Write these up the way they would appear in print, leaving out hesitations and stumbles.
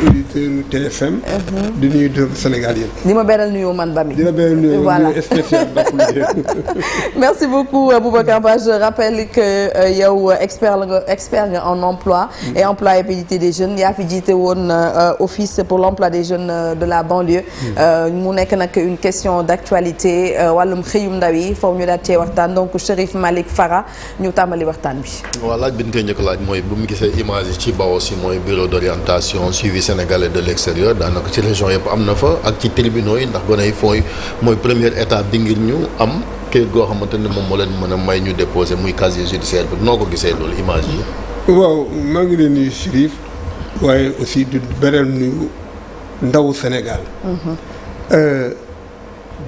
auditeurs TFM. di nuyu doomu Sénégal yëpp. di ma beral nuyu man Bami. di la beral nuyu voilà spécial merci beaucoup Boubacar Ba. Je rappelle que yow expert nga en emploi et employabilité des jeunes yaa fi jiite woon office pour l'emploi des jeunes de la banlieue. mu nekk nag une question d'actualité wàllum xëyum ndaw yi foofu ñu daal cee waxtaan donc Chérif Malick Fara ñu tàmbali waxtaan bi. waaw laaj bi ñu koy njëkk laaj mooy bu mu gisee image yi ci bawoo si mooy bureau d'orientation suivi sénégalais de l'extérieur daanaka ci région yëpp am na fa ak ci tribunaux yi ndax gone yi fooy mooy première étape bi ngir ñu am kayit goo xamante ne moom moo leen mën a may ñu déposer muy casier judiciaire bi noo ko gisee loolu image yi. waaw maa ngi leen nuyu Chérif waaye aussi du beral nuyu ndawu Sénégal.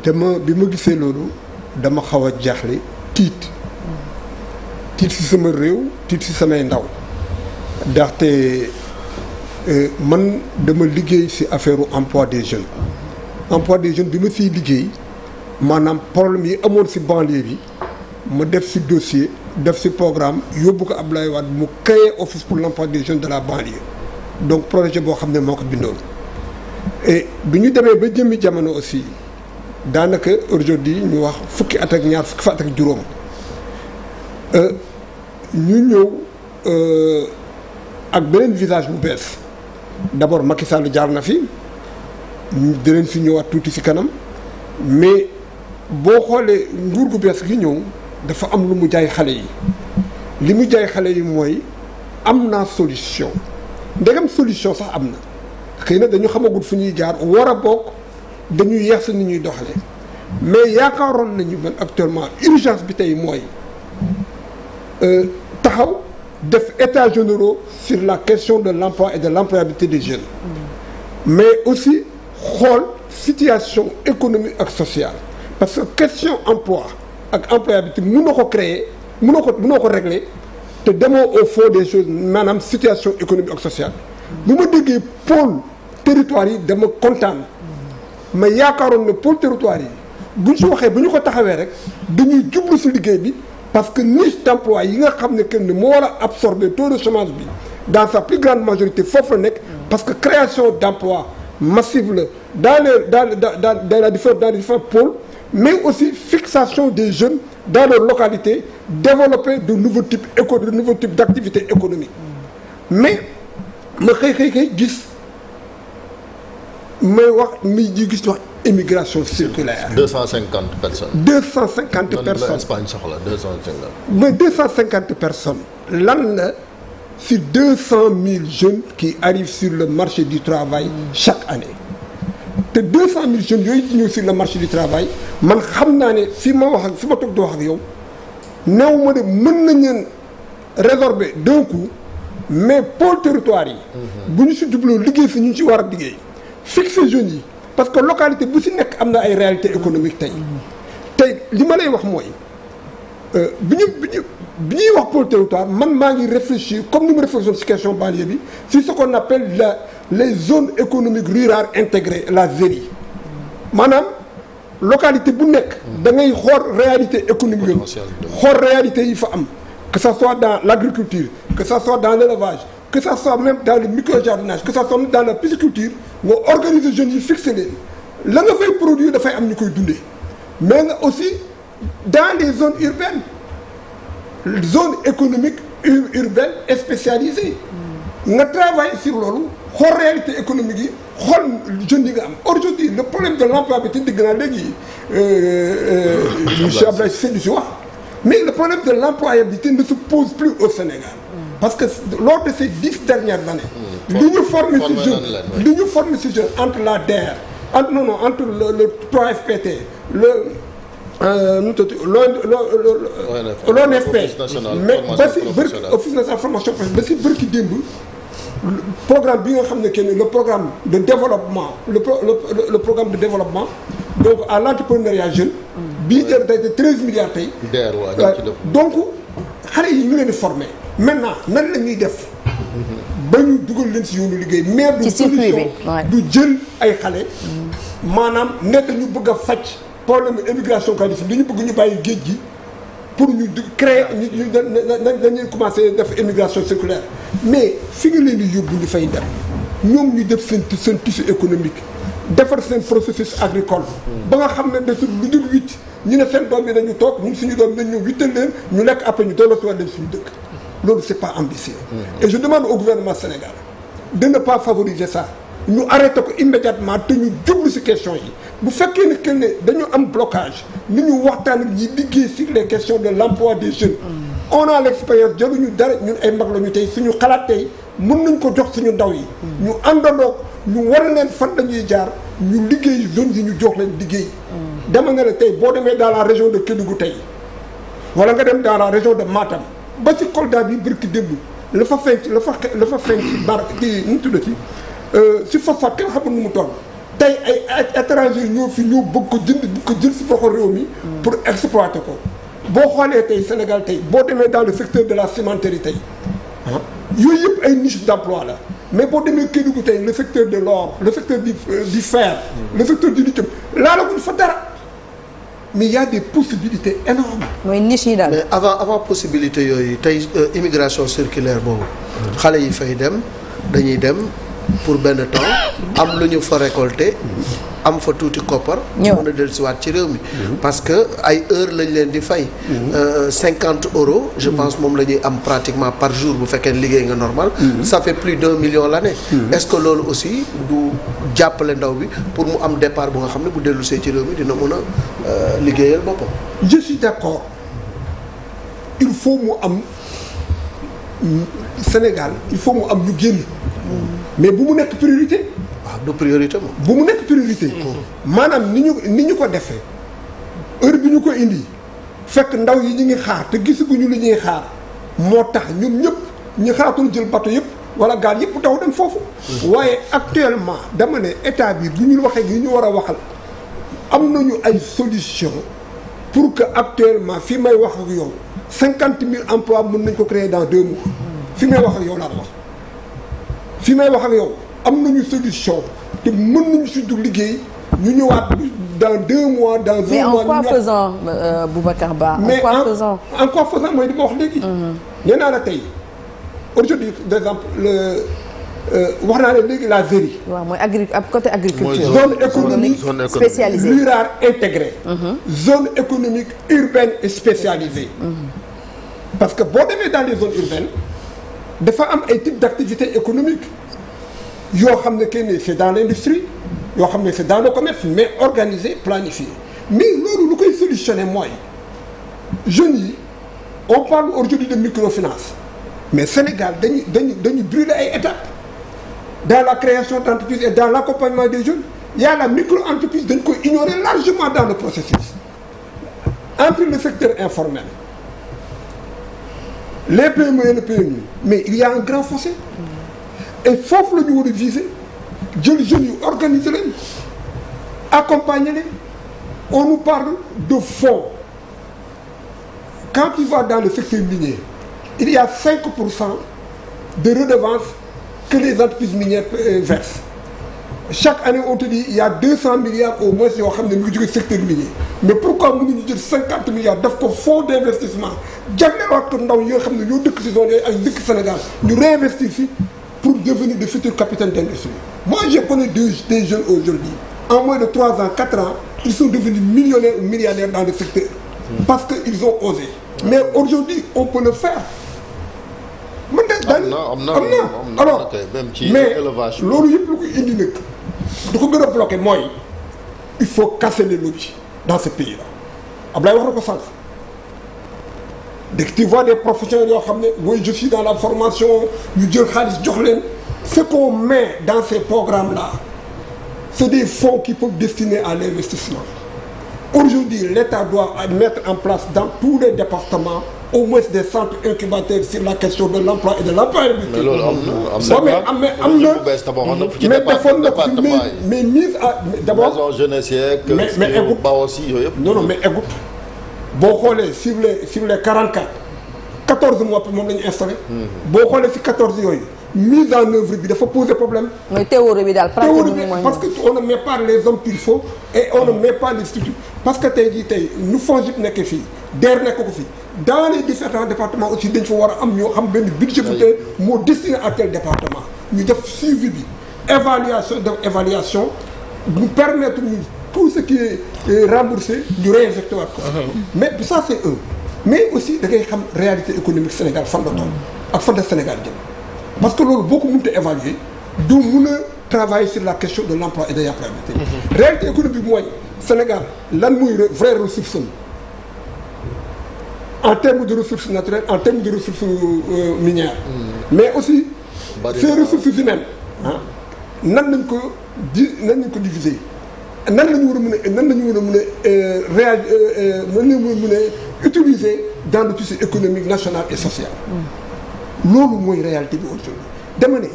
bi ma gisee loolu dama xaw a jaaxle tiit si sama réew tiit si samay ndaw ndaxte man dama liggéey si affaire emploi des jeunes bi ma siy liggéey maanaam problème yi amoon si banlieue bi ma def si dossier def si programme yóbbu ko Abdoulaye Wade mu créé office pour l'emploi des jeunes de la banlieue donc projet boo xam ne moo ko bindoon et bi ñu demee ba jëmmi jamono aussi daanaka aujourd'hui ñu wax fukki at ak juróom ñu ñëw ak beneen visage bu bees d'abord Macky Sall jaar na fi dinañ fi ñëwaat tuuti ci kanam mais boo xoolee nguur gu bees gi ñëw dafa am lu mu jaay xale yi li mu jaay xale yi mooy am naa solution ndegam solution sax am na xëy na dañu xamagul fu ñuy jaar war a bokk dañuy yeex si ni ñuy doxalee mais yaakaaroon nañu man actuellement urgence bi tey mooy taxaw def états généraux sur la question de l'emploi et de l'employabilité des jeunes mais aussi xool situation économique ak sociale parce que question emploi ak employabilité mënoo ko créer mënoo ko régler te demoo au fond des choses maanaam situation économique ak sociale bu ma déggee pôle territoire yi dama kontaan mais yaakaaroon ne pôle territoire yi bu ñu si waxee bu ñu ko taxawee rek dañuy jublu si liggéey bi parce que niche d'emploi yi nga xam ne kenn moo war a absorber taux de chômage bi dans sa plus grande majorité foofu la nekk parce que création d'emploi massive la dans les différents pôles mais aussi fixation des jeunes dans leur localité développer de nouveaux types d'activités économiques mais ma xëy gis may wax gis wax immigration circulaire. 250 personnes. 250 personnes Espagne soxla 250. mais 250 personnes lan la sur 200 000 jeunes qui arrivent sur le marché du travail chaque année te 200 000 jeunes yooyu di ñëw sur le marché du travail man xam naa ne fi ma toog di wax ak yow néew ma ne mën nañ leen résorber d'un coup mais pôle territoire yi. bu ñu si jubloo liggéey si ñu ci war a liggéey fixer jeunes yi. parce que localité bu si nekk am na ay réalités économiques tey li ma lay wax mooy bi ñuy wax pôle territoire man maa ngi réfléchir comme ni mu réfléchir ci question banlieue bi sur ce qu'on appelle les zones économiques rurales intégrées la ZERI maanaam localité bu nekk da ngay xool réalité économique yi xool réalité yi fa am que ça soit dans l'agriculture que ça soit dans l'élevage que ça soit même dans le micro-jardinage que ça soit même dans la pisciculture nga organiser jeunes yi fixer leen la nga fay produire dafay am ñu koy dundee mais nga aussi dans les zones urbaines zone économique urbaine et spécialisée nga travailler sur loolu xool réalité économique yi xool jeunes yi nga am aujourd'hui le problème de l'employabilité dégg naa léegi monsieur Abdoulaye Cissé di si wax mais le problème de l'employabilité ne se pose plus au Sénégal parce que lors de ces 10 dernières années li ñu former ci jeunes entre la DER entre le 3FPT l'ONFP mais ba si bërki office national formation professionnelle ba si bërki démb programme bi nga xam ne que le programme de développement le programme de développement donc à l'entrepreneuriat jeune bii day 13 milliards tey donc xale yi ñu leen di former maintenant nan la ñuy def ba ñu dugal leen si yoonu liggéey mais du solution du jël ay xale maanaam ne dañu bëgg a faj problème immigration clandestine dañu bëgg ñu bàyyi géej gi pour ñu créer dañuy commencer def immigration circulaire mais fi nga leen di yóbbu ñu fay dem ñoom ñu def seen tissu économique defar seen processus agricole ba nga xam ne desul lu dul witt ñu ne seen doom yi dañu toog ñun suñu doom dañ ñëw wittal leen ñu lekk après ñu delloo si waat leen suñu dëkk loolu c'est pas ambitieux et je demande au gouvernement sénégalais de ne pas favoriser ça ñu arrêté ko immédiatement te ñu jublu ci question yi bu fekkee ne que ne dañu am blocage ni ñu waxtaan ak ñi liggéey sur les questions de l'emploi des jeunes on a l'expérience jëluñu dara ñun ay mag la ñu tey suñu xalaat tey mën nañ ko jox suñu ndaw yi ñu àndandoo ñu war leen fan lañuy jaar ñu liggéey zones yi ñu jox leen liggéey dama ne la tey boo demee dans la région de Kédougou tey wala nga dem dans la région de Matam ba ci Kolda bi bërki démb la fa feeñ ci bar kii nu mu tuddati si phosphate kenn xamul nu mu toll tey ay étrangers ñoo fi ñoo bëgg ko jël si loxo réew mi pour exploiter ko boo xoolee tey Sénégal tey boo demee dans le secteur de la cimenterie tey yooyu yëpp ay niche d'emploi la mais boo demee Kédougou tey le secteur de l'or le secteur du fer le secteur du lithium laalaguñ fa dara mais il y a des possibilités énormes mooy niche yi daal mais avant possibilité yooyu tey immigration circulaire boobu xale yi fay dem dañuy dem pour benn temps am lu ñu fa récolter am fa tuuti koppar mën a dellusiwaat ci réew mi parce que ay heure lañ leen di fay 50 euros je pense moom la ñuy am pratiquement par jour bu fekkee liggéey nga normal ça fait plus d'1 million l'année est-ce que loolu aussi du jàppale ndaw bi pour mu am départ bu nga xam ne bu dellusee ci réew mi dina mën a liggéeyal boppam je suis d'accord il faut mu am Sénégal il faut mu am ñu génn mais bu mu nekk priorité du priorité moom. bu mu nekk priorité. maanaam ni ñu ko defee heure bi ñu ko indi fekk ndaw yi ñu ngi xaar te gisaguñu li ñuy xaar moo tax ñoom ñëpp ñu xaaratul jël bateau yëpp wala gaal yëpp daw dem foofu. waaye actuellement dama ne état bi bu ñu waxee yi ñu war a waxal am nañu ay solution pour que actuellement fi may wax ak yow 50 000 emplois mën nañ ko créer dans 2 mois fi may wax ak yow laa wax fi may wax ak yow. am nañu solution te mën nañu si dugg liggéey ñu ñëwaat dans 2 mois dans 1 mois. mais en quoi faisant Boubacar Ba. en quoi faisant mooy di ma wax léegi. nee naa la tey aujourd'hui par exemple wax naa ne léegi la ZERI. waaw mooy côté agriculture. zone économique spécialisée rurale intégrée. zone économique urbaine et spécialisée. parce que boo demee dans les zones urbaines dafa am ay types d'activités économiques. yoo xam ne kenn c'est dans l'industrie yoo xam ne c'est dans le commerce mais organisé planifié mais loolu lu koy solutionner mooy jeunes yi on parle aujourd'hui de microfinance mais Sénégal dañu brûler ay étapes dans la création d'entreprises et dans l'accompagnement des jeunes il y a la micro-entreprise dañ koy ignorer largement dans le processus entre le secteur informel les PME et le PMI mais il y a un grand fossé et foofu la ñu war a viser jël jeunes yu organiser leen accompagner leen on nous parle de fonds quand tu vas dans le secteur minier il y a 5% de redevances que les entreprises minières versent chaque année on te dit il y a 200 milliards au moins yoo xam ne mu ngi jóge secteur minier mais pourquoi mënuñu jël 50 milliards daf ko fonds d'investissement jaglewaat ko ndaw yi nga xam ne ñoo dëkk ci zone yooyu ak dëkk Sénégal ñu réinvestir fi pour devenir de futurs capitaines d'industrie. Moi, je connais des jeunes aujourd'hui, en moins de 3 ans, 4 ans, ils sont devenus millionnaires ou milliardaires dans le secteur. Parce qu'ils ont osé. Mais aujourd'hui, on peut le faire. Alors, mais loolu yëpp lu ko indi nag du ko gën a bloqué mooy il faut casser les lobbies dans ce pays-là. Ablaye wax na ko sànq. dès que tu vois des professionnels yoo xam ne oui je suis dans la formation ñu jël xaalis jox leen ce qu'on met dans ces programmes-là c'est des fonds qui peuvent destiner à l'investissement. Aujourd'hui l'État doit mettre en place dans tous les départements au moins des centres incubateurs sur la question de l'emploi et de l'employabilité. mais loolu am na mais defoon na ko mais mise à d'abord maison jeunesse yeeg mais eggut ba aussi yooyu yëpp non mais eggut boo xoolee sur les 44 14 mois moom la ñu installé. boo xoolee si 14 yooyu mise en œuvre bi dafa poser problème. mooy théorie bi daal pratique bi mooy parce que on ne met pas les hommes qu'il faut et on ne met pas les structures parce que tey jii tey nu FONGIP nekkee fii DER nekk ko fii dans les différents départements aussi dañ fa war a am ñoo xam benn budget bu tey moo destiné à tel département ñu def suivi bi évaluation nous permettre ñu tout ce qui est remboursé ñu réinjecté waat ko. mais ça c'est un. mais aussi da ngay xam réalité économique Sénégal fan la toll ak fan la Sénégal jëm parce que loolu boo ko mënut a évaluer du mun a travailler sur la question de l'emploi et de l'employabilité. réalité économique mooy Sénégal lan muy vraie ressource en termes de ressources naturelles en termes de ressources minières. mais aussi ces ressources humaines nan lañ ko diviser nan la ñu war a mën a nan la ñu war a mën a utiliser dans le tissu économique national et social. loolu mooy réalité bi aujourd'hui dama ne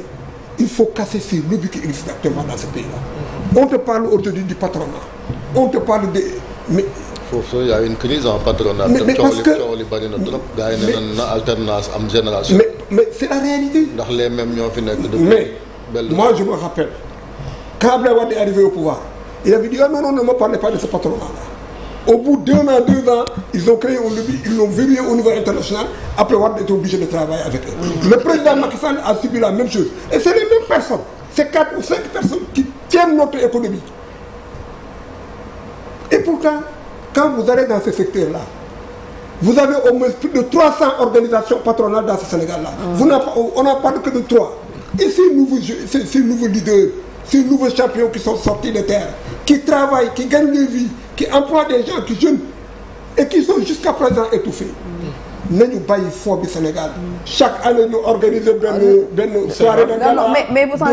il faut casser ces lobbies qui existent actuellement dans ce pays-là. on te parle aujourd'hui du patronat on te parle de mais. foofu y a une crise en patronat. mais parce que coow li bari na trop. gars yi ne na alternance am génération. mais c'est la réalité. ndax les mêmes ñoo fi nekk. mais moi je me rappelle quand Abdoulaye Wade est arrivé au pouvoir il avait dit non ne me parlez pas de ce patronat-là. Au bout d'1 an, 2 ans, ils ont créé un lobby, ils l'ont verrouillé au niveau international. Après, Wade était obligé de travailler avec eux. Le président Macky Sall a subi la même chose. Et c'est les mêmes personnes. C'est 4 ou 5 personnes qui tiennent notre économie. Et pourtant, quand vous allez dans ce secteur-là, vous avez au moins plus de 300 organisations patronales dans ce Sénégal-là. On n'a pas que de 3. Et ces nouveaux leaders, ces nouveaux champions qui sont sortis de terre, qui travaillent, qui gagnent leur vie, qui emploient des gens qui jeunes et qui sont jusqu'à présent étouffés. nañu bàyyi foo bi Sénégal chaque année ñu organiser benn soirée de gala. mais vous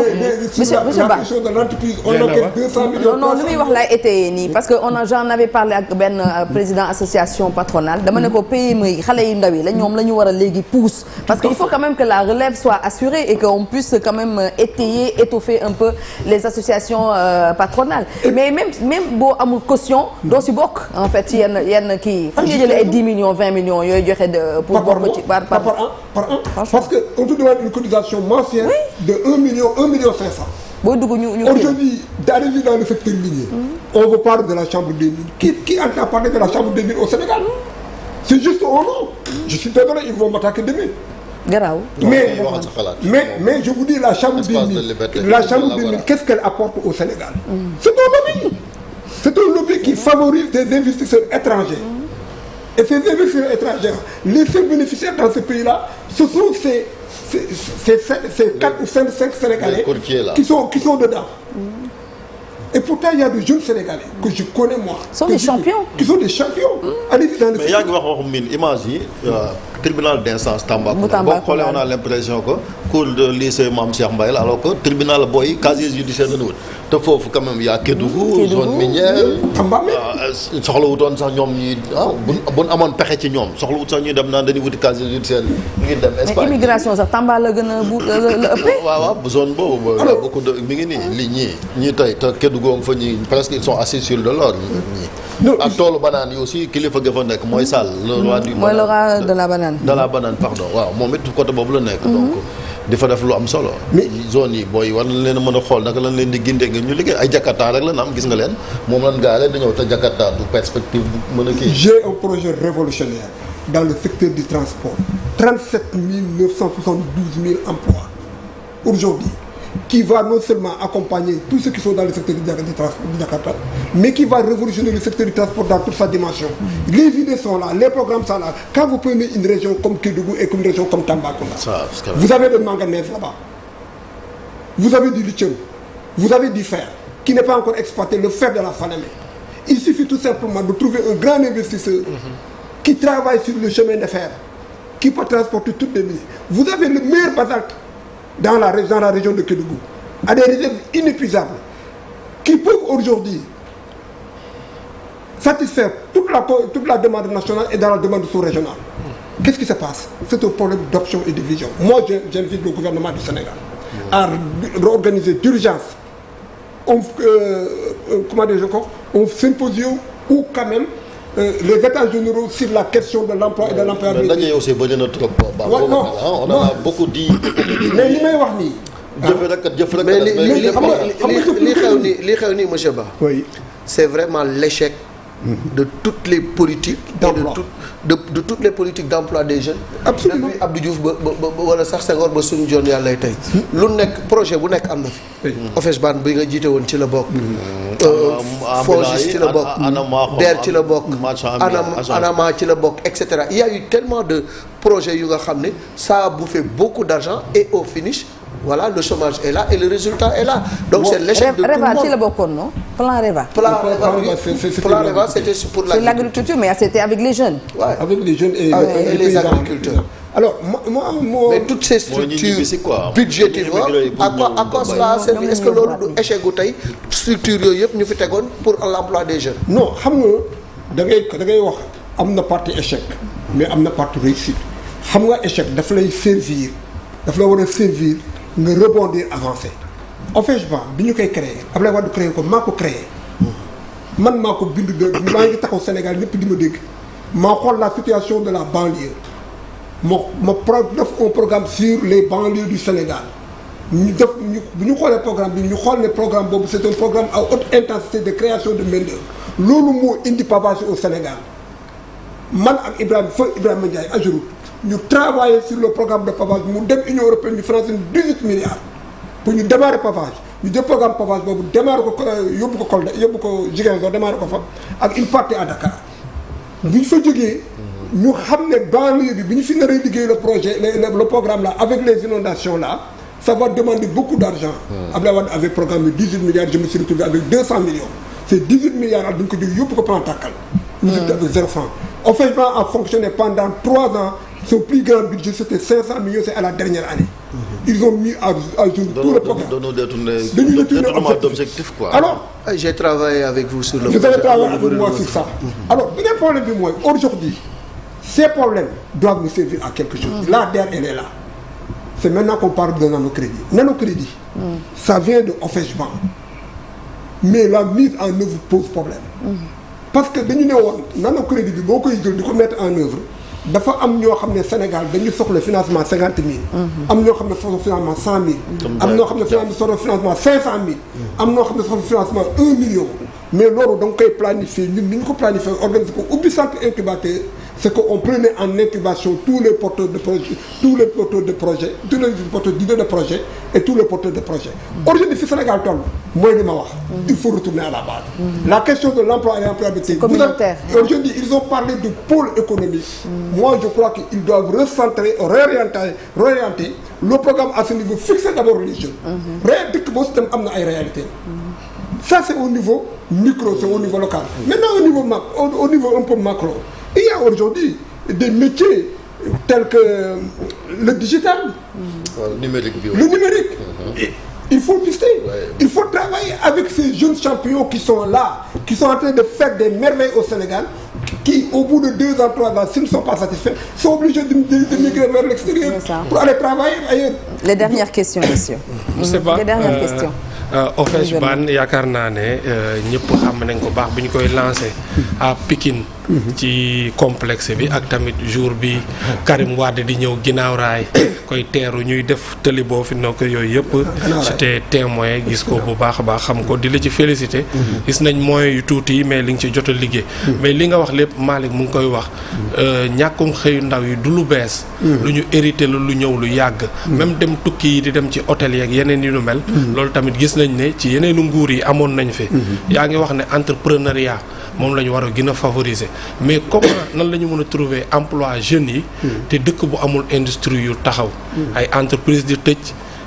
monsieur Ba de l'entreprise on encaisse 200 millions. non lu muy wax laay étayé nii parce que j'en avais parlé ak benn président association patronale dama ne ko PME yi xale yu ndaw yi la ñoom la ñu war a léegi pousse parce que il faut quand même que la relève soit assurée et qu'on puisse quand même étoffer un peu les associations patronales mais même boo amul caution doo si bokk en fait ci yenn kii fan nga jëlee ay 10 millions 20 millions yooyu joxe de pour bokk ci par an parce que on te demande une cotisation mensuelle de 1 million 500. boo dugg ñu aujourd'hui d'arriver dans le secteur minier on veut parler de la chambre des mines qui entend parler de la chambre des mines au Sénégal c'est juste au nom je suis désolé ils vont m'attaquer demain garaaw mais je vous dis la chambre des mines qu'est-ce qu'elle apporte au Sénégal c'est un lobby qui favorise des investisseurs étrangers. Et ces investisseurs étrangers, les seuls bénéficiaires dans ce pays-là, ce sont ces 4 ou 5 Sénégalais qui sont dedans. Et pourtant, il y a de jeunes Sénégalais que je connais moi. Qui sont des champions. Allez-y dans le mais yaa ngi wax waxu mine image yi tribunal d'instance Tambacounda boo xoolee on a l'impression que cour de lycée Mame Cheikh Mbaye la alors que tribunal booy casier judiciaire la wut te foofu quand même y a Kédougou zone minière soxlawutoon sax ñoom ñi buñ amoon pexe ci ñoom soxlawut sax ñuy dem naan dañuy wuti casier judiciaire ngir dem Espagne. mais immigration sax Tamba la gën a la ëppee. waaw zone boobu beaucoup de mi ngi nii ñii tey te Kédougou fa ñi presque ils sont assis sur de l'or ñii ak toolu banaan yi aussi kilifa ga fa nekk mooy Sall le roi du mooy le roi de la banane. de la banane pardon waaw moom it côté boobu la nekk. donc di fa def lu am solo. zone yi booy war nañ leen a mën a xool naka lañ leen di gindee nga ñu liggéey ay Jakarta rek la na am gis nga leen moom lan gaa leen dañoo te Jakarta du perspective bu mën a kii. J'ai un projet révolutionnaire dans le secteur du transport 37 972 000 emplois aujourd'hui qui va non seulement accompagner tous ceux qui sont dans le secteur du transport du Jakarta, mais qui va révolutionner le secteur du transport dans toute sa dimension. Les idées sont là, les programmes sont là. Quand vous prenez une région comme Kédougou et une région comme Tambacounda, vous avez de manganèse là-bas, vous avez du lithium, vous avez du fer qui n'est pas encore exploité, le fer de la Falémé. Il suffit tout simplement de trouver un grand investisseur qui travaille sur le chemin de fer, qui peut transporter toutes les lignes. Vous avez le meilleur basalte dans la région de Kédougou, à des réserves inépuisables, qui peuvent aujourd'hui satisfaire toute la demande nationale et dans la demande sous-régionale. Qu'est-ce qui se passe? C'est un problème d'option et de vision. Moi, j'invite le gouvernement du Sénégal à réorganiser d'urgence un symposium où quand même les états généraux sur la question de l'emploi et de l'employabilité. Mais aussi bëri na trop. On en a beaucoup dit. mais li may wax nii. jëf rek mais li xew nii monsieur Ba. oui. c'est vraiment l'échec de toutes les politiques d'emploi. de toutes les politiques d'emploi des jeunes. Absolument. depuis Abdou Diouf ba wala sax Senghor ba suñu joon yàlla lay tey. lu nekk projet bu nekk am na fi. OFEJBAN bi nga jiite woon ci la bokk. FONGIS ci la bokk. DER ci la bokk. ANAMA ci la bokk et cetera. Il y a eu tellement de projets yu nga xam ne ça a bouffé beaucoup d'argent et au finish. Voilà, le chômage est là et le résultat est là. Donc c'est l'échec de tout le monde. Reva ci la bokkoon non plan Reva. Plan Reva c'était pour l'agriculture mais c'était avec les jeunes. Ouais. Avec les jeunes et les agriculteurs. Alors moi mais toutes ces structures budgétaires à quoi cela a servi? Est-ce que loolu du échec gu tey structures yooyu yëpp ñu fi tegoon pour l'emploi des jeunes? Non, xam nga da ngay wax am na partie échec mais am na partie réussite. Xam nga échec daf lay servir daf la war a servir nga rebondir avancer. OFEJBAN bi ñu koy créé Abdoulaye Wade créé ko maa ko créé man maa ko bind maa ngi taxaw Sénégal ñëpp di ma dégg maa xool la situation de la banlieue ma def un programme sur les banlieues du Sénégal bu ñu xoolee programme bi ñu xool ne programme boobu c'est un programme à haute intensité de création de main-d'œuvre loolu moo indi pavage au Sénégal man ak Ibrahima Ndiaye Ageroute ñu travailler sur le programme de pavage mu dem Union européenne ñu financé 18 milliards pour ñu démarrer pavage ñu jël programme pavage boobu démarrer ko yóbbu ko Kolda yóbbu ko Ziguinchor démarrer ko fa ak une partie à Dakar bu ñu fa jógee ñu xam ne banlieue bi ñu fi naree liggéey le programme là avec les inondations là ça va demander beaucoup d'argent. Abdoulaye Wade avait programmé 18 milliards je me suis retrouvé avec 200 millions c'est 18 milliards ak bu ñu ko jël yóbbu ko plan Takkal. ñu ngi avec 0 franc. OFEJBAN a fonctionné pendant 3 ans. Son plus grand budget c'était 500 millions, c'est à la dernière année. Ils ont mis à jour tout le programme. Dañu détourner d'objectif quoi. Alors, j'ai travaillé avec vous sur le projet. Vous avez travaillé avec moi sur ça. Alors, beneen problème bi mooy aujourd'hui ces problèmes doivent nous servir à quelque chose. La DER elle est là. C'est maintenant qu'on parle de nanocrédit. Nanocrédit, ça vient de OFEJBAN. Mais la mise en œuvre pose problème. Parce que dañu ne woon nanocrédit bi boo koy jël di ko mettre en œuvre dafa am ñoo xam ne Sénégal dañu soxla financement 50 000. am ñoo xam ne soxla financement 100 000. am ñoo xam ne soxla financement 500 000. am ñoo xam ne soxla financement 1 million. mais loolu da nga koy planifier ñun ni ñu ko planifier organiser ko ubbi centre incubateur c'est que on prenait en incubation tous les porteurs de projet tous les porteurs de projet tous les porteurs d'idées de projet et tous les porteurs de projet. Aujourd'hui fi Sénégal toll mooy li ma wax. il faut retourner à la base. La question de l'emploi et l'employabilité. Communautaire. Aujourd'hui ils ont parlé de pôle économique. Moi je crois qu'ils doivent recentrer réorienter le programme à ce niveau fixer d'abord les jeunes. dëkk boo si dem am na ay réalités. Ça c'est au niveau micro, c'est au niveau local. Maintenant au niveau un peu macro, il y a aujourd'hui des métiers tels que le digital, le numérique. Et il faut pister, il faut travailler avec ces jeunes champions qui sont là, qui sont en train de faire des merveilles au Sénégal, qui au bout de 2 ans, 3 ans, s'ils ne sont pas satisfaits, sont obligés de migrer vers l'extérieur pour aller travailler ailleurs. Les dernières questions, messieurs. Les dernières questions. OFEJBAN yaakaar naa ne ñëpp xam nañ ko baax bi ñu koy lancé à Pikine ci complexe bi ak tamit jour bi Karim Wade di ñëw ginnaaw raay koy teeru ñuy def tëli boo fi nokk yooyu yëpp j'étais témoin gis ko bu baax a baax xam ko di la ci félicité gis nañ moyens yu tuuti yi mais li nga ci jot a liggéey mais li nga wax lépp Malick mu ngi koy wax ñàkkum xëyu ndaw yi du lu bees lu ñu hérité la lu ñëw lu yàgg même dem tukki yi di dem ci hôtel yeeg yeneen yu nu mel loolu tamit gis nañ ne ci yeneenu nguur yi amoon nañ fi yaa ngi wax ne entrepreneuriat moom la ñu war a gën a favoriser mais comment nan la ñu mën a trouver emploi jeunes yi te dëkk bu amul industrie yu taxaw ay entreprise di tëj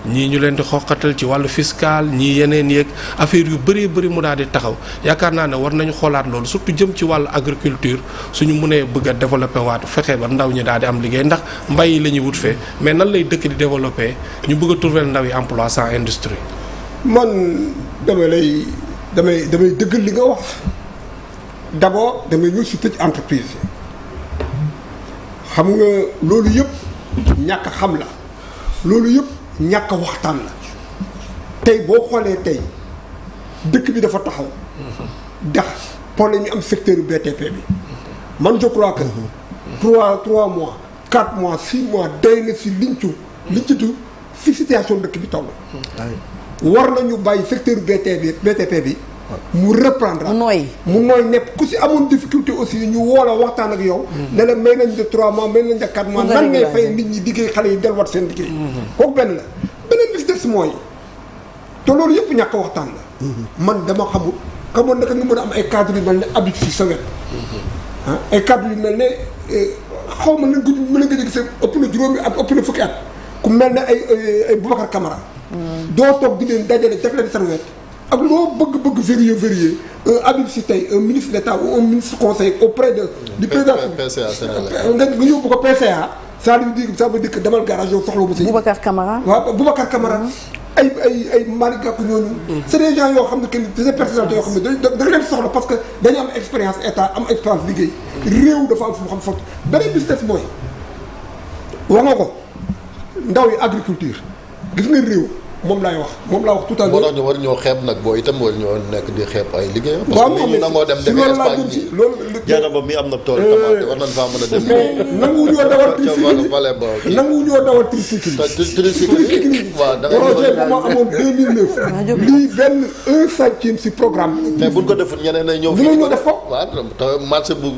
ñii ñu leen di xoqatal ci wàllu fiscal ñii yeneen yeeg affaire yu bëree bëri mu daal di taxaw yaakaar naa ne war nañu xoolaat loolu surtout jëm ci wàllu agriculture suñu mënee bëgg a développer waat fexe ba ndaw ñi daal di am liggéey ndax mbay yi la ñuy wut fee mais nan lay dëkk di développer ñu bëgg a trouver ndaw yi emploi sans industrie. Man damay dëggal li nga wax d'abord damay ñëw si tëj entreprise xam nga loolu yëpp ñàkk xam la loolu yëpp ñàkk waxtaan la tey boo xoolee tey dëkk bi dafa taxaw ndax problème yi am secteur BTP bi man je crois que 3 mois 4 mois 6 mois day na si liñtu fi situation dëkk bi toll war nañu bàyyi secteur BTP bi mu reprendre mu nooy nepp ku si amoon difficulté aussi ñu woo la waxtaan ak yow ne la may nañ de 3 mois may nañ de 4 mois nan ngay fay nit ñi liggéey xale yi delluwaat seen liggéey kooku benn la beneen bis des mooy te loolu yëpp ñàkk waxtaan la man dama xamoon naka nga mën a am ay cadre yu mel ne Habib Sy sa wet ay cadre yu mel ne xaw ma mën a nga gis ëpp na juróomi at ëpp na fukki at ku mel ne ay Boubacar Camara doo toog di leen dajale def leen seen wet ak loo bëgg vérifier Habib Sy tey un ministre d'État ou un ministre conseil auprès du président PCA Sénégal nga yóbbu ko PCA ça veut dire que demal garage yow soxla bu si Boubacar Camara waaw Boubacar Camara ay Malick Gakou ñooñu c'est des gens yoo xam ne que des personnalités yoo xam ne da leen soxla parce que dañu am expérience état am expérience liggéey réew dafa am fu mu xam foofu beneen business mooy wax nga ko ndaw yi agriculture gis nga réew moom laa wax tout à l'heure. moo tax ñu war ñoo xeeb nag boo itam war ñoo nekk di xeeb ay liggéey. parce que ñu nangoo dem demee Espagne bi jaana ba mi am na tool tomate war nañ faa mën a dem. mais nangu ñoo dawal tricycle waaw da projet bu ma amoon 2009 lii benn 1/5 si programme mais buñ ko defut ñeneen ay ñëw fii ñoo def ko waaw te marché bu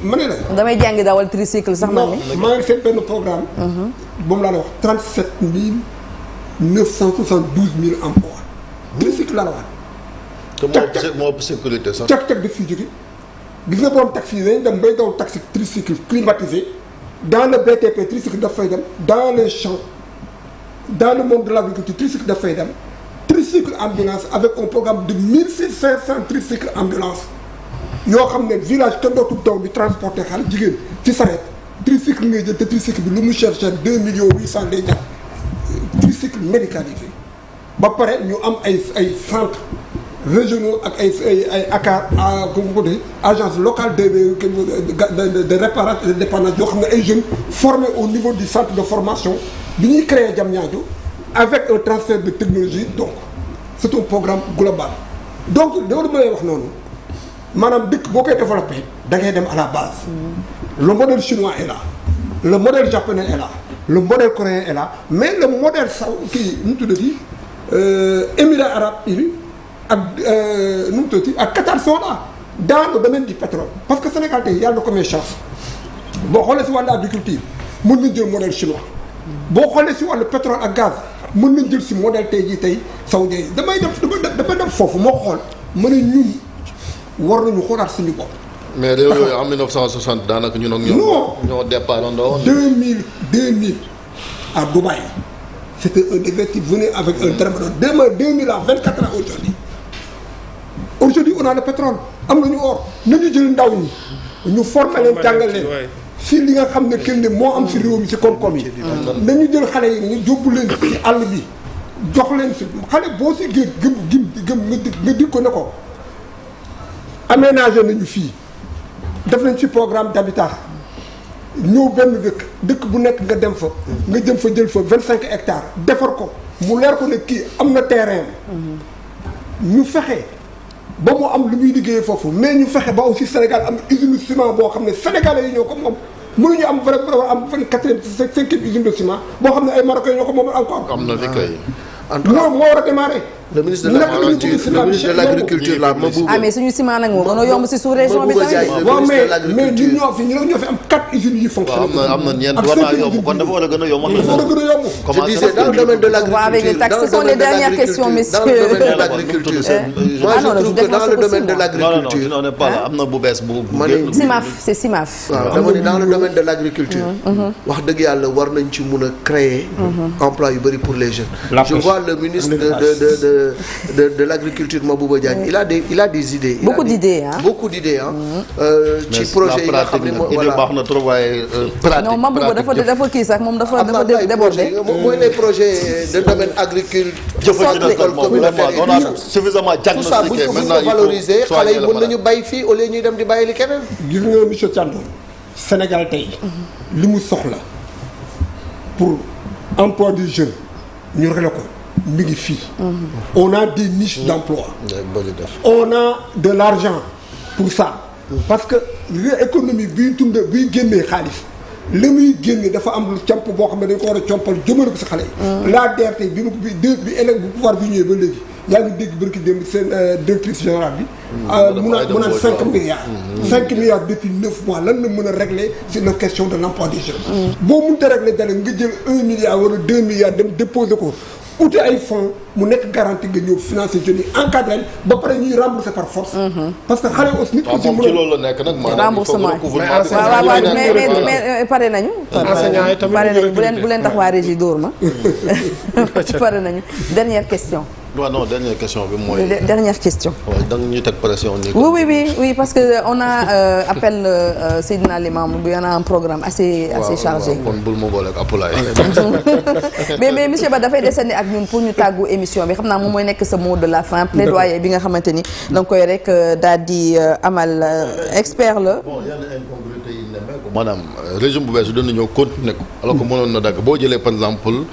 ma ne la damay jàngi dawal tricycle sax man ni maa ngi seet benn programme moom laa la wax 37 972 000 emplois. tricycle la wax. te moo sécurité sax. cag daf fiy jóge gis nga borom taxi yi dañuy dem bay daw taxi tricycle climatisé dans le BTP tricycle daf fay dem dans les champs dans le monde de l'agriculture tricycle daf fay dem tricycle ambulance avec un programme de 1500 tricycle ambulance yoo xam ne village kenn dootul daw di transporter xale jigéen ci sareet tricycle ngay jël te tricycle bi lu mu cher 2 millions 800 lay jar. tricycle médicalisé ba pare ñu am ay centres régionaux ak ay ACAR comme ko dee agence locale de réparation et de dépannage yoo xam ne ay jeunes formés au niveau du centre de formation bi ñuy créer Diamniadio avec un transfert de technologie donc c'est un programme global donc loolu ma lay wax noonu maanaam dëkk boo koy développé da ngay dem à la base le modèle chinois est là le modèle japonais est là le modèle coréen est là mais le modèle kii nu mu tuddati Émirats arabes unis ak nu mu tuddati ak Qatar sont là dans le domaine du pétrole parce que Sénégal tey yàlla na ko may chance boo xoolee si wàllu agriculture mën nañ jël modèle chinois boo xoolee si wàllu pétrole ak gaz mën nañ jël si modèle tey jii tey saoudien yi damay dem foofu moo ko xool ma ne ñun war nañu xoolaat suñu bopp. mais réew yooyu en 1960 daanaka ñun ak ñoom. ñoo départ woon. 2000 à Dubaï c'était un décret qui venait avec un terme de 2000 à 24 ans aujourd'hui on a le pétrole am nañu or nañu jël ndaw ñi ñu former leen jàngal leen si li nga xam ne kenn ne moo am si réew mi si koom-koom yi nañu jël xale yi ñu yóbbu leen si àll bi jox leen si xale boo si gëm nga dig ko ne ko aménagé nañu fii def nañ ci programme d'habitat ñëw benn dëkk bu nekk nga dem fa nga jëm fa jël fa 25 hectares defar ko mu leer ko ne kii am na terrain ñu fexe ba mu am lu muy liggéeyee foofu mais ñu fexe ba aussi Sénégal am usine ciment boo xam ne sénégalais yi ñoo ko moom mënuñu am vraiment am 24e 5e usine de ciment boo xam ne ay marocains ñoo ko moom encore. am na fi kay. non moo war a démarrer. le ministre de l'agriculture la Mabouba. ah mais suñu ciment nag moo gën a yomb si sous-région bi tamit. waaw mais ñun ñoo fi am 4 usines yu fonctionnent. waaw am na ñeent war naa yomb kon dafa war a gën a yomb. dafa war a gën a yomb. je disais dans le domaine de l'agriculture. avec les taxes, ce sont les dernières questions, messieurs. Dans le domaine de l'agriculture. Moi je trouve que dans le domaine de l'agriculture. non pas am na bu bees bu. CIMAF c'est CIMAF. waaw dama ne dans le domaine de l'agriculture. wax dëgg yàlla war nañ ci mun a créer. emploi yu bëri pour les jeunes. je vois le ministre de l'agriculture Mabouba Diagne il a des idées. beaucoup d'idées ci projet yi nga xam ne moom voilà baax na trop waaye pratique. non Mabouba dafa kii sax moom dafa débordé. mooy les projets de domaine agricole. suffisamment diagnostiqué tout ça bu ñu ko valoriser xale yi mën nañu bay fii au lieu ñuy dem di bàyyi li keneen. gis nga monsieur Thiandoum Sénégal tey li mu soxla pour emploi des jeunes ñu réglé ko mi ngi fii. on a des niches d'emploi. on a de l'argent pour ça. parce que économie biy biy génnee xaalis li muy génne dafa am lu camp boo xam ne dañ ko war a compal jëmale ko si xale yi. la DRT bi élève bu pouvoir bi ñëwee ba léegi yaa ngi dégg barki démb seen directrice générale bi. mu naan 5 milliards. 5 milliards depuis 9 mois lan la mën a régler sur la question de l'emploi des jeunes. boo mënut a régler dara nga jël 1 milliard wala 2 milliards dem déposer ko. uti ay fonds mu nekk garantie nga ñëw financer jeunes yi encadré ba pare ñuy rembourser par force. parce que xale aussi nit ko ci mën a ci loolu la nekk nag maanaam remboursement mais pare nañu. enseignants yi tamit pare nañu bu leen tax waa régie dóor ma. pare nañu dernière question. waaw non dernière question bi mooy. dernière question. waaw da nga ñuy teg pression nii. oui parce que on a appel Seydina Limamou bi on a un programme assez chargé. kon bul ma boole ak Apulaay. mais monsieur Ba dafay desandi ak ñun pour ñu tàggu émission bi xam naa moom mooy nekk sa mot de la fin plaidoyer bi nga xamante ni da nga koy rek daal di amal expert la. bon yenn incongruité yi nemmeeku maanaam régime bu bees dana ñëw continuer ko. alors que mënoon na dagg boo jëlee par exemple.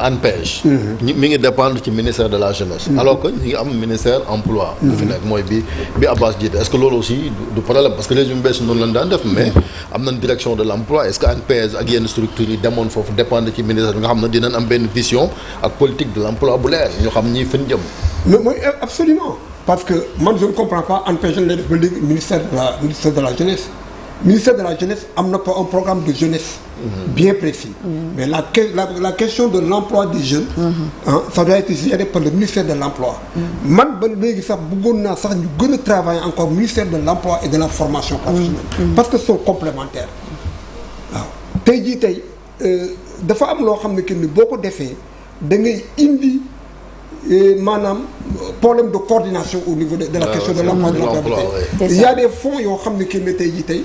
ANPEJ. mi ngi dépendre ci ministère de la jeunesse. alors que ñi ngi am ministère emploi. bu fi nekk mooy bi Abbas jiite est-ce que loolu aussi du problème parce que régime bees noonu lañ daan def mais am nañ direction de l'emploi est-ce que ANPEJ ak yenn structures yi demoon foofu dépendre ci ministère bi nga xam ne dinañ am benn vision ak politique de l'emploi bu leer ñu xam ñi fan jëm. mais mooy absolument parce que man je ne comprends pas ANPEJ lay def ba léegi ministère de la jeunesse. ministère de la jeunesse am na pas un programme de jeunesse. bien précis. mais la question de l'emploi des jeunes. ça doit être géré par le ministère de l'emploi. man ba léegi sax bëggoon naa sax ñu gën a travailler encore ministère de l'emploi et de la formation professionnelle. parce que sont complémentaires. waaw tey jii tey dafa am loo xam ne que ni boo ko defee da ngay indi maanaam problème de coordination au niveau de la question de l'emploi de l'employabilité. il y a des fonds yoo xam ne que ne tey jii tey.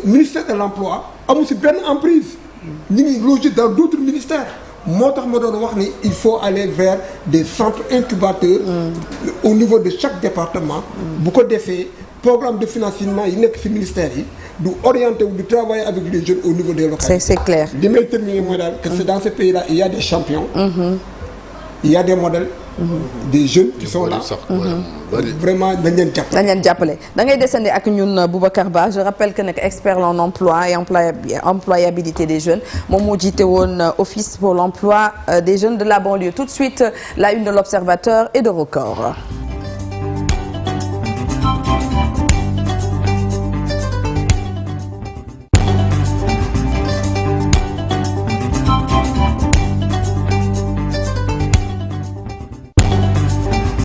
ministère de l'emploi amul ci benn emprise ñu ngi logé dans d'autres ministères moo tax ma doon wax ni il faut aller vers des centres incubateurs au niveau de chaque département bu ko defee programme de financement yi nekk ci ministères yi du orienté wu du travailler avec les jeunes au niveau des localités. c'est clair. li may terminer mooy daal que c'est dans ce pays là il y a des champions. il y a des modèles. des jeunes qui sont là. vraiment dañ leen jàppale. da ngay desandi ak ñun Boubacar Ba je rappelle que nekk expert en emploi et employabilité des jeunes moom moo jiite woon office pour l'emploi des jeunes de la banlieue tout de suite la une de l'Observateur et de Record.